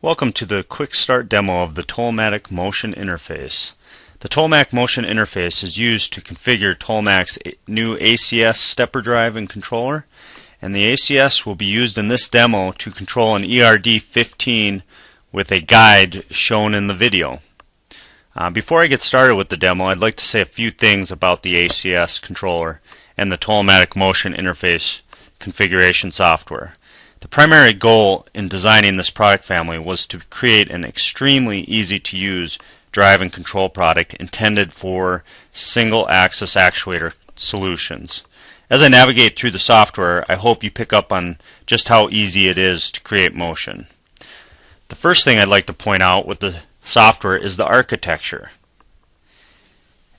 Welcome to the quick start demo of the Tollmatic Motion Interface. The Tollmatic Motion Interface is used to configure Tollmac's new ACS stepper drive and controller, and the ACS will be used in this demo to control an ERD15 with a guide shown in the video. Before I get started with the demo, I'd like to say a few things about the ACS controller and the Tollmatic Motion Interface configuration software. The primary goal in designing this product family was to create an extremely easy to use drive and control product intended for single axis actuator solutions. As I navigate through the software, I hope you pick up on just how easy it is to create motion. The first thing I'd like to point out with the software is the architecture.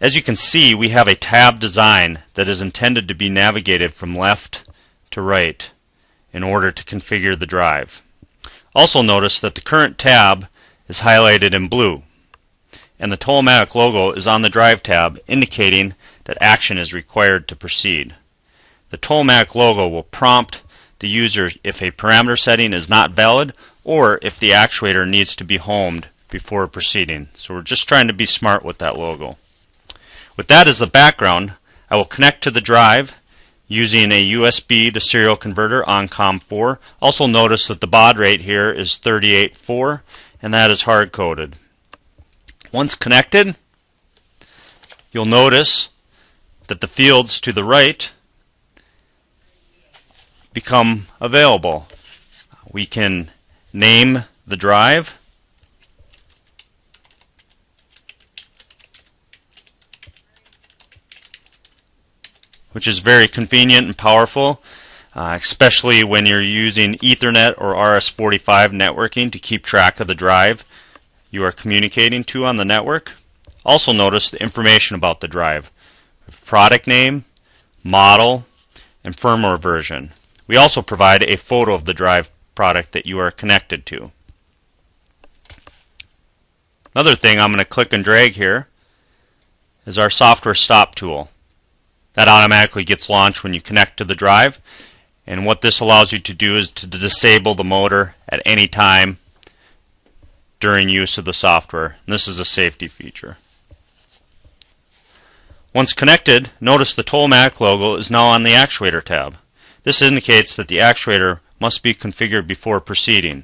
As you can see, we have a tab design that is intended to be navigated from left to right in order to configure the drive. Also notice that the current tab is highlighted in blue, and the Tollmatic logo is on the drive tab, indicating that action is required to proceed. The Tollmatic logo will prompt the user if a parameter setting is not valid or if the actuator needs to be homed before proceeding. So we're just trying to be smart with that logo. With that as the background, I will connect to the drive using a USB to serial converter on COM4. Also notice that the baud rate here is 38.4, and that is hard-coded. Once connected, you'll notice that the fields to the right become available. We can name the drive, which is very convenient and powerful, especially when you're using Ethernet or RS-45 networking to keep track of the drive you are communicating to on the network. Also notice the information about the drive: product name, model, and firmware version. We also provide a photo of the drive product that you are connected to. Another thing I'm going to click and drag here is our software stop tool. That automatically gets launched when you connect to the drive, and what this allows you to do is to disable the motor at any time during use of the software. And this is a safety feature. Once connected, notice the Tollmatic logo is now on the Actuator tab. This indicates that the actuator must be configured before proceeding.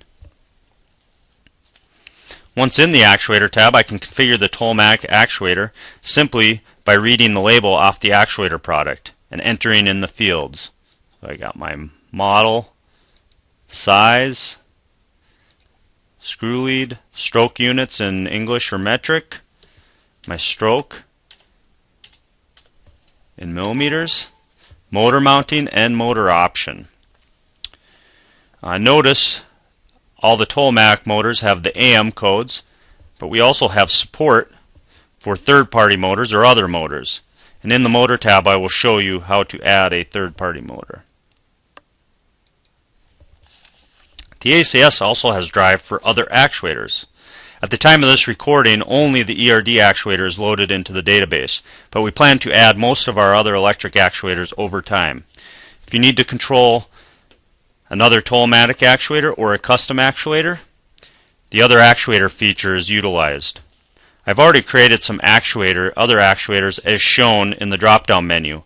Once in the Actuator tab, I can configure the Tollmatic actuator simply by reading the label off the actuator product and entering in the fields. So I got my model, size, screw lead, stroke units in English or metric, my stroke in millimeters, motor mounting, and motor option. Notice all the Tollmatic motors have the AM codes, but we also have support for third-party motors or other motors. And in the motor tab, I will show you how to add a third-party motor. The ACS also has drive for other actuators. At the time of this recording, only the ERD actuator is loaded into the database, but we plan to add most of our other electric actuators over time. If you need to control another Tollmatic actuator or a custom actuator, the other actuator feature is utilized. I've already created some other actuators as shown in the drop-down menu,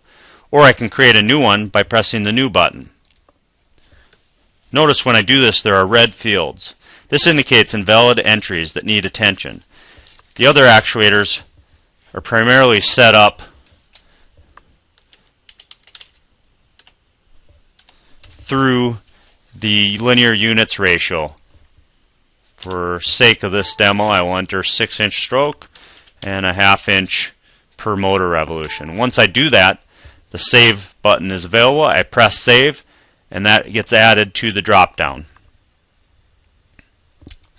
or I can create a new one by pressing the New button. Notice when I do this there are red fields. This indicates invalid entries that need attention. The other actuators are primarily set up through the linear units ratio. For sake of this demo, I will enter 6-inch stroke and a 1/2 inch per motor revolution. Once I do that, the Save button is available. I press Save, and that gets added to the drop-down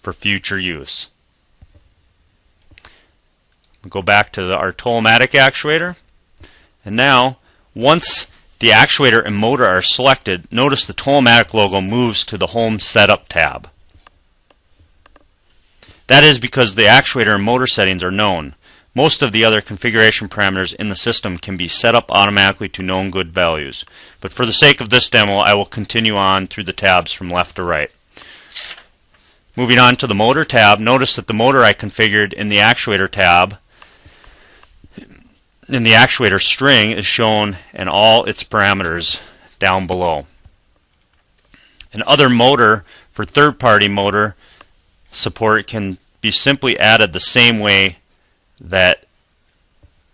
for future use. We'll go back to our Tollmatic actuator, and now once the actuator and motor are selected, notice the Tollmatic logo moves to the Home Setup tab. That is because the actuator and motor settings are known. Most of the other configuration parameters in the system can be set up automatically to known good values. But for the sake of this demo, I will continue on through the tabs from left to right. Moving on to the motor tab, notice that the motor I configured in the actuator tab, in the actuator string, is shown and all its parameters down below. An other motor for third-party motor support can be simply added the same way that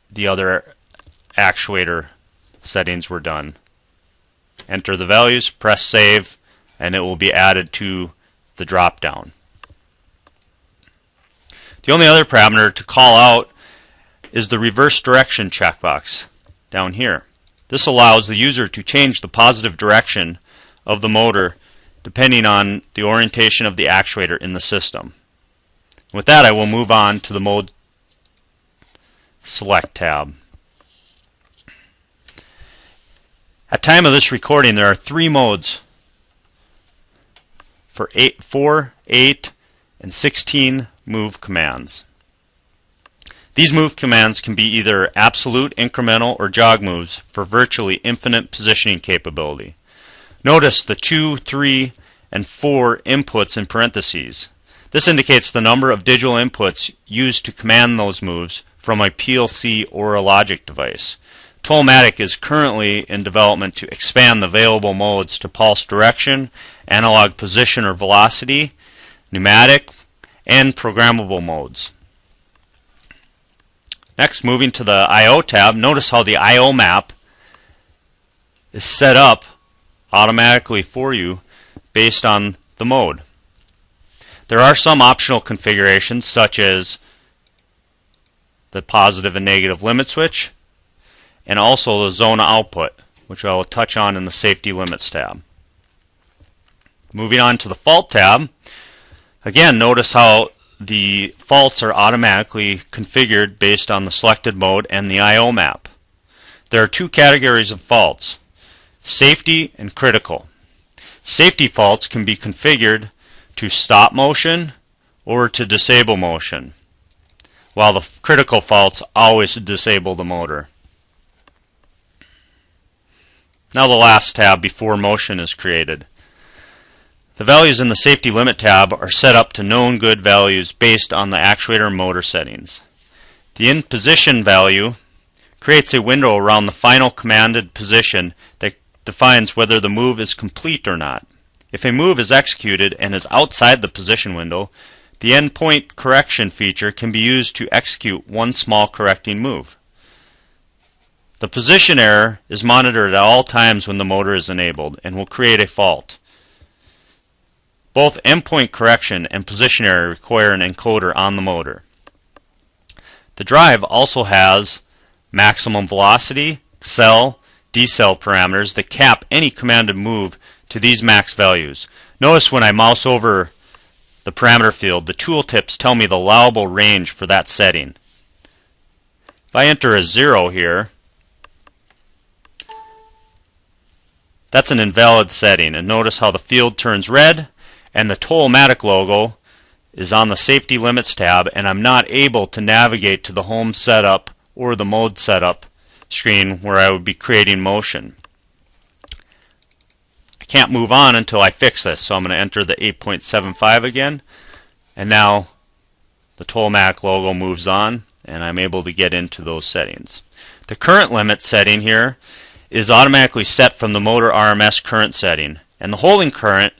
the other actuator settings were done. Enter the values, press save, and it will be added to the drop-down. The only other parameter to call out is the reverse direction checkbox down here. This allows the user to change the positive direction of the motor depending on the orientation of the actuator in the system. With that, I will move on to the Mode Select tab. At time of this recording, there are 3 modes for 4, 8, and 16 move commands. These move commands can be either absolute, incremental, or jog moves for virtually infinite positioning capability. Notice the 2, 3, and 4 inputs in parentheses. This indicates the number of digital inputs used to command those moves from a PLC or a logic device. Toolmatic is currently in development to expand the available modes to pulse direction, analog position or velocity, pneumatic, and programmable modes. Next, moving to the I/O tab, notice how the I/O map is set up automatically for you based on the mode. There are some optional configurations such as the positive and negative limit switch, and also the zone output, which I will touch on in the Safety Limits tab. Moving on to the Fault tab, again, notice how the faults are automatically configured based on the selected mode and the I/O map. There are 2 categories of faults, safety and critical. Safety faults can be configured to stop motion or to disable motion, while the critical faults always disable the motor. Now the last tab before motion is created. The values in the Safety Limit tab are set up to known good values based on the actuator and motor settings. The in position value creates a window around the final commanded position that defines whether the move is complete or not. If a move is executed and is outside the position window, the endpoint correction feature can be used to execute one small correcting move. The position error is monitored at all times when the motor is enabled and will create a fault. Both endpoint correction and position error require an encoder on the motor. The drive also has maximum velocity, cell, decel parameters that cap any commanded move to these max values. Notice when I mouse over the parameter field, the tooltips tell me the allowable range for that setting. If I enter a 0 here, that's an invalid setting, and notice how the field turns red and the Toolmatic logo is on the Safety Limits tab, and I'm not able to navigate to the Home Setup or the Mode Setup screen where I would be creating motion. I can't move on until I fix this, so I'm going to enter the 8.75 again, and now the Toolmatic logo moves on and I'm able to get into those settings. The current limit setting here is automatically set from the motor RMS current setting, and the holding current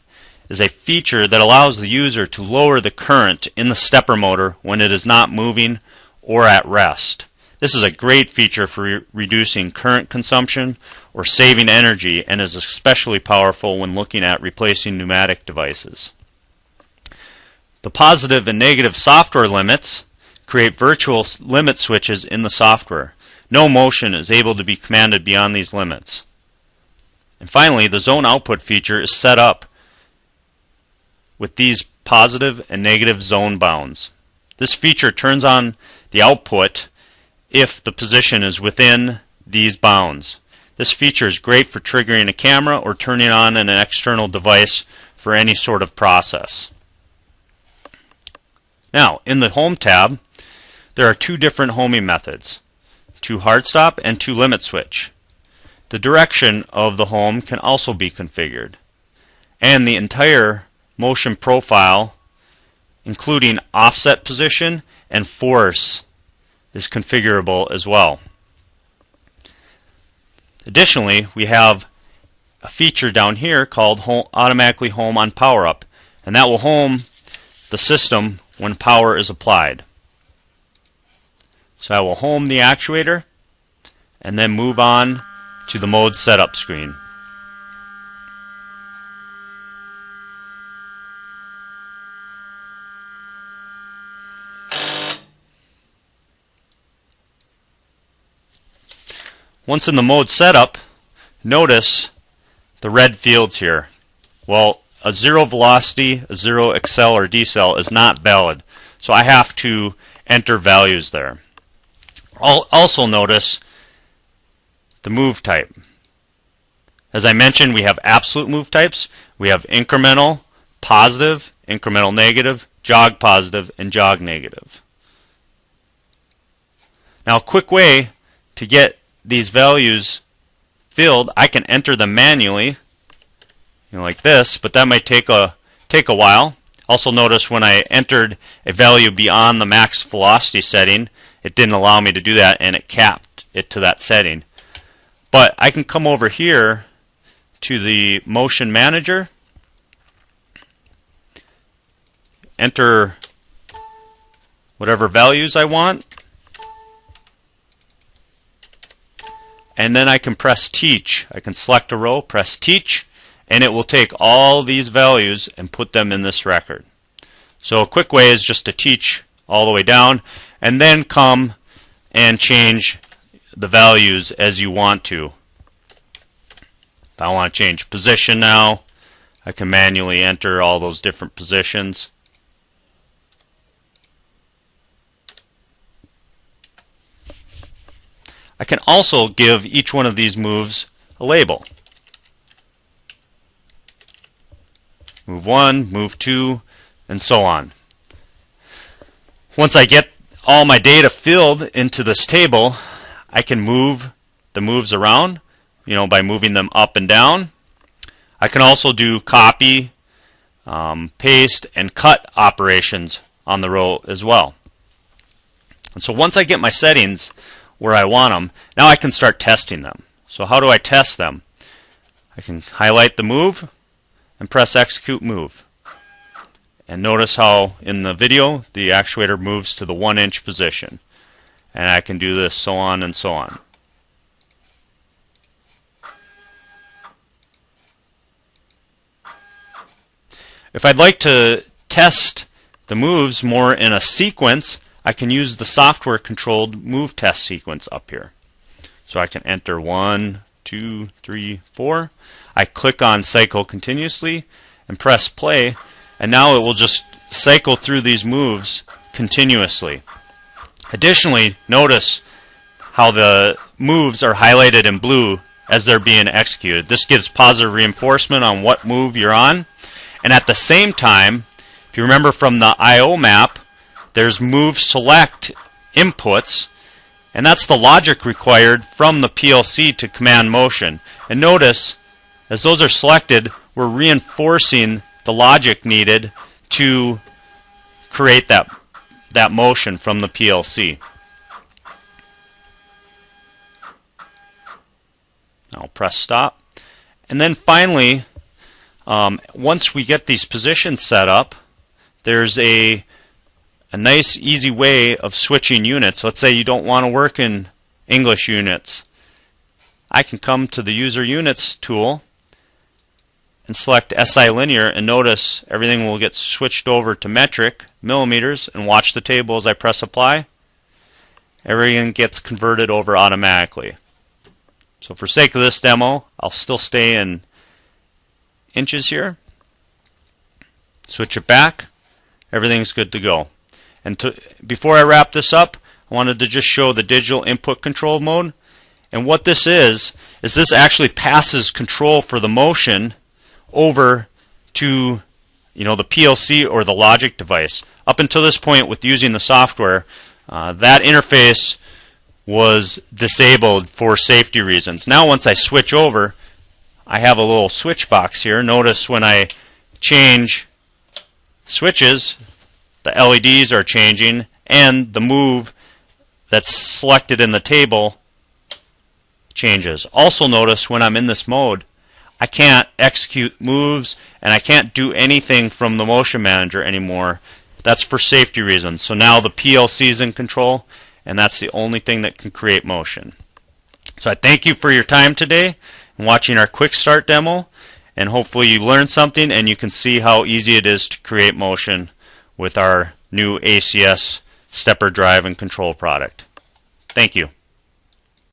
is a feature that allows the user to lower the current in the stepper motor when it is not moving or at rest. This is a great feature for reducing current consumption or saving energy, and is especially powerful when looking at replacing pneumatic devices. The positive and negative software limits create virtual limit switches in the software. No motion is able to be commanded beyond these limits. And finally, the zone output feature is set up with these positive and negative zone bounds. This feature turns on the output if the position is within these bounds. This feature is great for triggering a camera or turning on an external device for any sort of process. Now, in the Home tab, there are 2 different homing methods, to hard stop and to limit switch. The direction of the home can also be configured, and the entire motion profile including offset position and force is configurable as well. Additionally, we have a feature down here called automatically home on power up, and that will home the system when power is applied. So I will home the actuator and then move on to the mode setup screen. Once in the mode setup, notice the red fields here. Well, a zero velocity, a zero accel or decel is not valid, so I have to enter values there. Also notice the move type. As I mentioned, we have absolute move types. We have incremental, positive, incremental negative, jog positive, and jog negative. Now, a quick way to get these values filled, I can enter them manually, like this, but that might take a while. Also notice when I entered a value beyond the max velocity setting, it didn't allow me to do that, and it capped it to that setting. But I can come over here to the motion manager, enter whatever values I want, and then I can press teach. I can select a row, press teach, and it will take all these values and put them in this record. So a quick way is just to teach all the way down and then come and change the values as you want to. If I want to change position now, I can manually enter all those different positions. I can also give each one of these moves a label. Move 1, move 2, and so on. Once I get all my data filled into this table, I can move the moves around, by moving them up and down. I can also do copy, paste, and cut operations on the row as well. And so once I get my settings where I want them, now I can start testing them. So how do I test them? I can highlight the move and press execute move. And notice how in the video the actuator moves to the 1-inch position. And I can do this so on and so on. If I'd like to test the moves more in a sequence, I can use the software controlled move test sequence up here. So I can enter 1, 2, 3, 4. I click on cycle continuously and press play, and now it will just cycle through these moves continuously. Additionally, notice how the moves are highlighted in blue as they're being executed. This gives positive reinforcement on what move you're on. And at the same time, if you remember from the I/O map, there's move select inputs, and that's the logic required from the PLC to command motion. And notice, as those are selected, we're reinforcing the logic needed to create that motion from the PLC. I'll press stop. And then finally, once we get these positions set up, there's a nice easy way of switching units. Let's say you don't want to work in English units. I can come to the user units tool and select SI linear, and notice everything will get switched over to metric, millimeters, and watch the table as I press apply. Everything gets converted over automatically. So for sake of this demo, I'll still stay in inches here. Switch it back. Everything's good to go. And before I wrap this up, I wanted to just show the digital input control mode. And what this is this actually passes control for the motion over to the PLC or the logic device. Up until this point, with using the software, that interface was disabled for safety reasons. Now once I switch over, I have a little switch box here. Notice when I change switches, the LEDs are changing, and the move that's selected in the table changes. Also notice when I'm in this mode, I can't execute moves and I can't do anything from the motion manager anymore. That's for safety reasons. So now the PLC is in control, and that's the only thing that can create motion. So I thank you for your time today and watching our quick start demo, and hopefully you learned something and you can see how easy it is to create motion with our new ACS stepper drive and control product. Thank you.